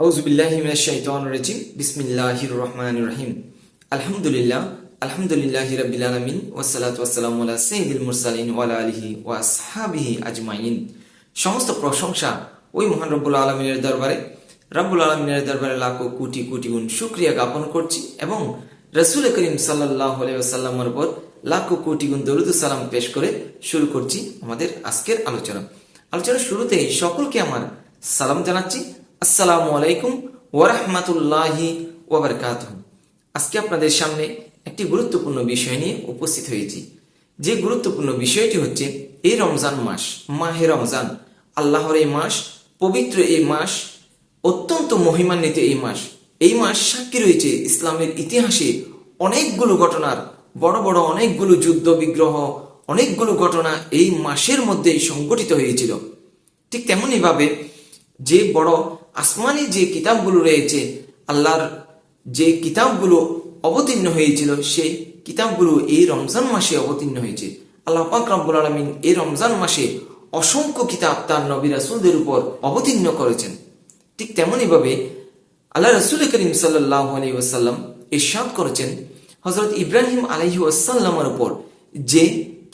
আউযুবিল্লাহি মিনাশ শাইতানির রাজিম বিসমিল্লাহির রহমানির রহিম আলহামদুলিল্লাহি রাব্বিল আলামিন ওয়াসসালাতু ওয়াসসালামু আলা সাইয়্যিদিল মুরসালিন ওয়া আলা আলিহি ওয়া আসহাবিহি আজমাইন। সমস্ত প্রশংসা ওই মহান রব্বুল আলামিনের দরবারে লাখো কোটি কোটি গুণ শুকরিয়া জ্ঞাপন করছি এবং রাসূল করিম সাল্লাল্লাহু আলাইহি ওয়াসাল্লামের উপর লাখো কোটি গুণ দরুদ ও সালাম পেশ করে শুরু করছি আমাদের আজকের আলোচনার শুরুতেই সকলকে আমার সালাম জানাচ্ছি। আসসালামু আলাইকুম ওয়া রাহমাতুল্লাহি ওয়া বারাকাতুহু। আজকে আপনাদের সামনে একটি গুরুত্বপূর্ণ বিষয় নিয়ে উপস্থিত হয়েছি। যে গুরুত্বপূর্ণ বিষয়টি হচ্ছে এই রমজান মাস, মাহে রমজান, আল্লাহর এই মাস, পবিত্র এই মাস, অত্যন্ত মহিমান্বিত এই মাস সাক্ষী রয়েছে ইসলামের ইতিহাসে অনেকগুলো ঘটনার, বড় বড় অনেকগুলো যুদ্ধ বিগ্রহ, অনেকগুলো ঘটনা এই মাসের মধ্যেই সংঘটিত হয়েছিল। ঠিক তেমনি ভাবে যে বড় আসমানি যে কিতাবগুলো রয়েছে, আল্লাহর যে কিতাবগুলো অবতীর্ণ হয়েছিল, সেই কিতাবগুলো এই রমজান মাসে অবতীর্ণ হয়েছে। আল্লাহ পাক রব্বুল আলামিন এই রমজান মাসে অসংখ্য কিতাব তার নবী রাসূলদের উপর অবতীর্ণ করেছেন। ঠিক তেমনি ভাবে আল্লাহ রাসূল করিম সাল্লাল্লাহু আলাইহি ওয়াসাল্লাম ইরশাদ করেছেন, হযরত ইব্রাহিম আলাইহিস সালামের উপর যে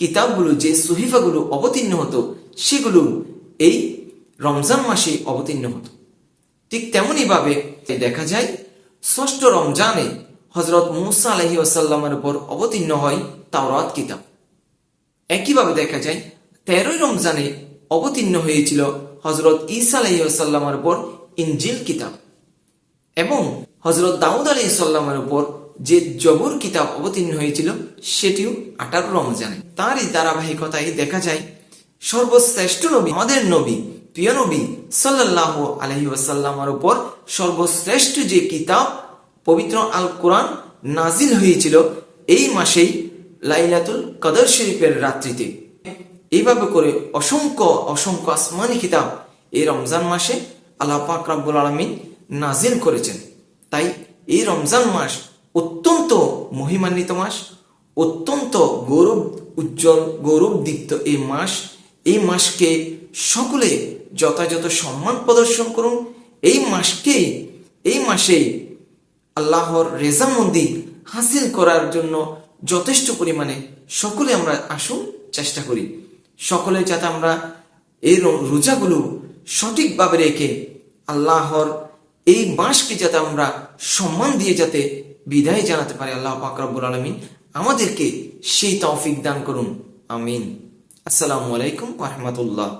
কিতাবগুলো, যে সহিফাগুলো অবতীর্ণ হতো, সেগুলো এই রমজান মাসে অবতীর্ণ হতো। ঠিক তেমনি ভাবে দেখা যায় ষষ্ঠ রমজানে হযরত মুসা আলাইহিস সালামের উপর অবতীর্ণ হয় তাওরাত কিতাব। একইভাবে দেখা যায় 13 রমজানে অবতীর্ণ হয়েছিল হযরত ঈসা আলাইহিস সালামের উপর ইনজিল কিতাব, এবং হযরত দাউদ আলাইহিস সালামের উপর যে জবুর কিতাব অবতীর্ণ হয়েছিল সেটিও 18 রমজানে। তারই ধারাবাহিকতায় দেখা যায় সর্বশ্রেষ্ঠ নবী, আমাদের নবী, প্রিয় নবী সাল্লাল্লাহু আলাইহি ওয়াসাল্লামের উপর সর্বশ্রেষ্ঠ যে কিতাব পবিত্র আল কোরআন নাজিল হয়েছিল এই মাসেই লাইলাতুল কদর শরীফের রাত্রিতে। এইভাবে করে অসংখ্য আসমানি কিতাব এই রমজান মাসে আল্লাহ পাক রব্বুল আলামিন নাজিল করেছেন। তাই এই রমজান মাস অত্যন্ত মহিমান্বিত মাস, অত্যন্ত গৌরব উজ্জ্বল, গৌরবদীপ্ত এই মাসকে সকলে যথাযথ সম্মান প্রদর্শন করুন। এই মাসেই আল্লাহর রেজামন্দি হাসিল করার জন্য যথেষ্ট পরিমাণে সকলে আমরা আসুন চেষ্টা করি। সকলে যাতে আমরা এই রোজাগুলো সঠিকভাবে রেখে আল্লাহর এই মাসকে যাতে আমরা সম্মান দিয়ে যাতে বিদায় জানাতে পারি, আল্লাহ পাক রব্বুল আলামিন আমাদেরকে সেই তৌফিক দান করুন। আমিন। আসসালামু আলাইকুম ওয়া রাহমাতুল্লাহ।